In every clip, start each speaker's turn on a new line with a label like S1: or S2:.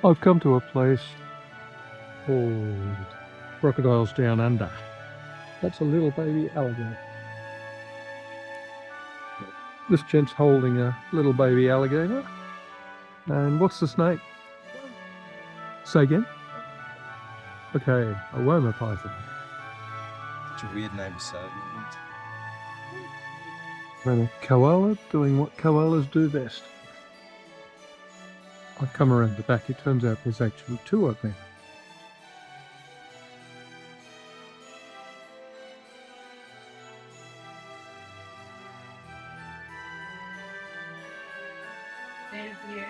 S1: I've come to a place called Crocodiles Down Under. That's a little baby alligator. This gent's holding a little baby alligator. And what's the snake? Say again? Okay, a Woma python.
S2: Such a weird name to say.
S1: And a koala doing what koalas do best. I've come around the back, it turns out there's actually two of them.
S3: Thank you.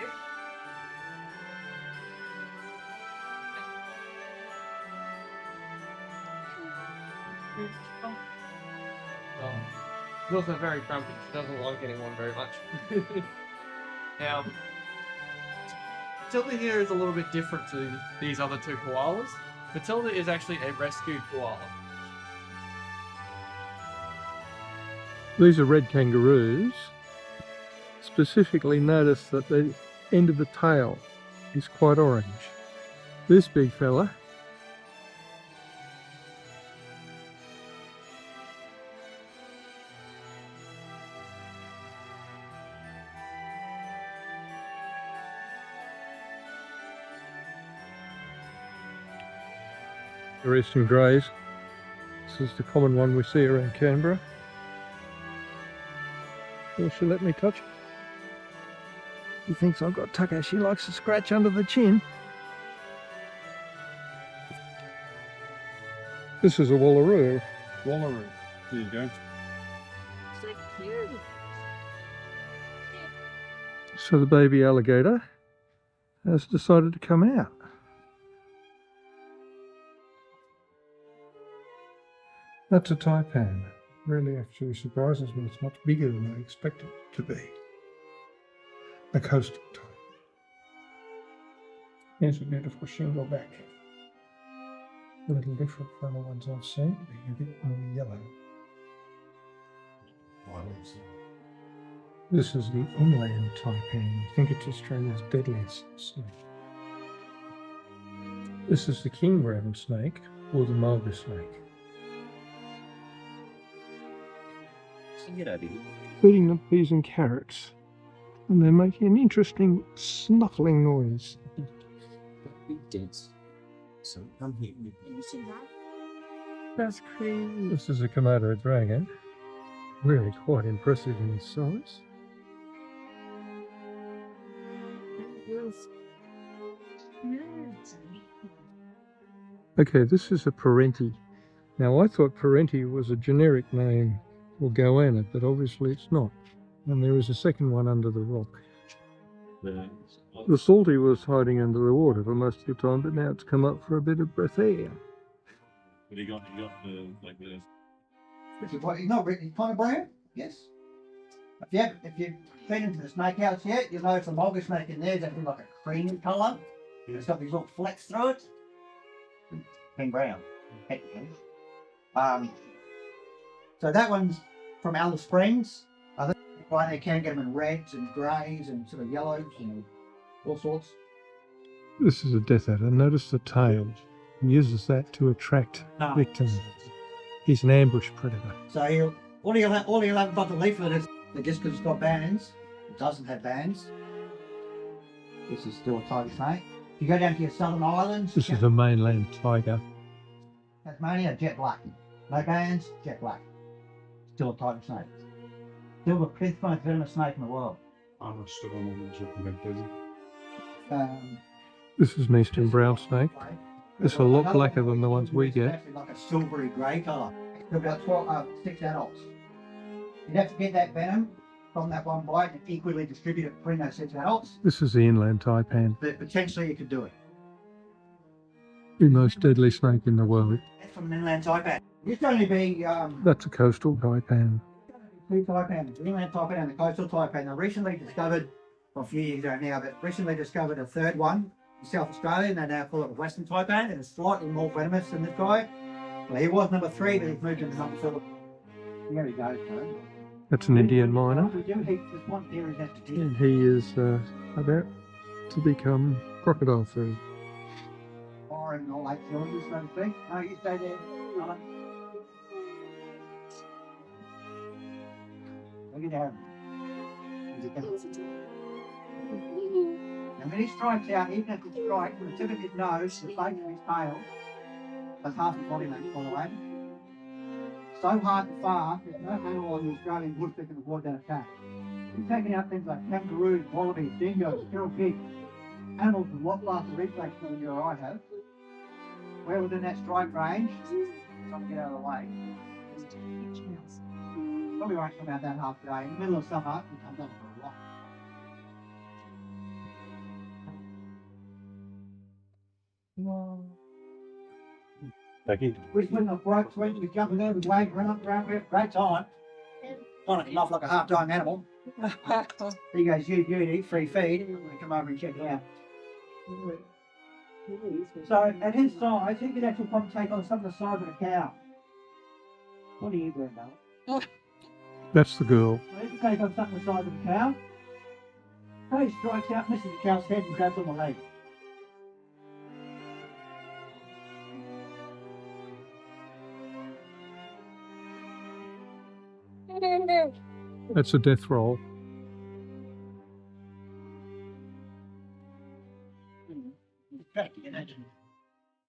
S4: She's also very grumpy. She doesn't like anyone very much. Now, Matilda here is a little bit different to these other two koalas. Matilda is actually a rescued koala.
S1: These are red kangaroos. Specifically notice that the end of the tail is quite orange. This big fella the eastern greys. This is the common one we see around Canberra. Will she let me touch it? She thinks I've got tucker. She likes to scratch under the chin. This is a wallaroo.
S2: Wallaroo. There you go.
S3: So cute.
S1: So the baby alligator has decided to come out. That's a taipan. Really actually surprises me. It's much bigger than I expected it to be. A coastal type. Here's a beautiful shingle back. A little different from the ones I've seen, being a bit more yellow. This is the inland taipan. I think it's Australia's deadliest snake. This is the king brown snake, or the mulga snake. Feeding them peas and carrots, and they're making an interesting snuffling noise.
S2: Be dense. So come here.
S3: You see that?
S1: That's crazy. This is a Komodo dragon. Really quite impressive in his size. Okay, this is a parenti. Now I thought parenti was a generic name for goanna, but obviously it's not. And there is a second one under the rock. The salty was hiding under the water for most of the time, but now it's come up for a bit of breath air.
S5: But he got the like the.
S6: Which is what he's not really kind of brown, yes. If you've been into the snake house yet, you'll notice the mulga snake in there is actually like a cream colour. It's got these little flecks through it. Pink brown. So that one's from Alice Springs. I think right there can get them in reds and greys and sort of yellows and all sorts.
S1: This is a death adder. Notice the tail. He uses that to attract victims. He's an ambush predator.
S6: So all he'll have about the leaflet is that just because it's got bands, it doesn't have bands. This is still a tiger snake. If you go down to your southern islands,
S1: This is a mainland tiger.
S6: Tasmania, jet black. No bands, jet black. Still a tiger snake. Still the fifth most venomous snake in the world.
S5: I'm not sure I'm about
S1: This is an eastern brown snake. It's a lot blacker than the ones we
S6: It's
S1: get.
S6: actually like a silvery grey colour. It's about 6 adults. You'd have to get that venom from that one bite and equally distribute it between those 6 adults.
S1: This is the inland taipan,
S6: But potentially you could do it.
S1: the most deadly snake in the world.
S6: That's from an inland taipan. Used to only be
S1: That's a coastal taipan.
S6: two taipans, the inland taipan and the coastal taipan. They recently discovered, well, a few years ago now, but recently discovered a third one in South Australia, and they now call it a western taipan, and it's slightly more venomous than this guy. Well, he was number 3, but he's moved into number 4. There he goes, man.
S1: That's an Indian miner.
S6: We do heat this one here is next to
S1: And he is about to become crocodile food.
S6: Fire and all 8 cylinders, so to speak. No, you stay there. No. Look at that. And when he strikes out, even if he strikes with the tip of his nose, the base of his tail, that's half his body length, by the way. So hard and fast, there's no animal on the Australian bush that can avoid that attack. He's taking out things like kangaroos, wallabies, dingoes, feral pigs, animals with lot larger reflex than you or I have. We're within that strike range. Trying to get out of the way. Probably won't come out that half day. In the middle of summer, it comes up for a lot.
S5: Becky.
S6: We're swinging off bright swings, we're jumping over, wave, round, great time. Trying to laugh like a half-dying animal. There you go, you beauty, free feed. I'm going to come over and check it out. So, at his size, he could actually probably take on some of the size of a cow. What are you doing, Mel?
S1: That's the girl.
S6: Well, he could take on something the size of a cow. So he strikes out, misses the cow's head and grabs on the leg.
S1: That's a death roll.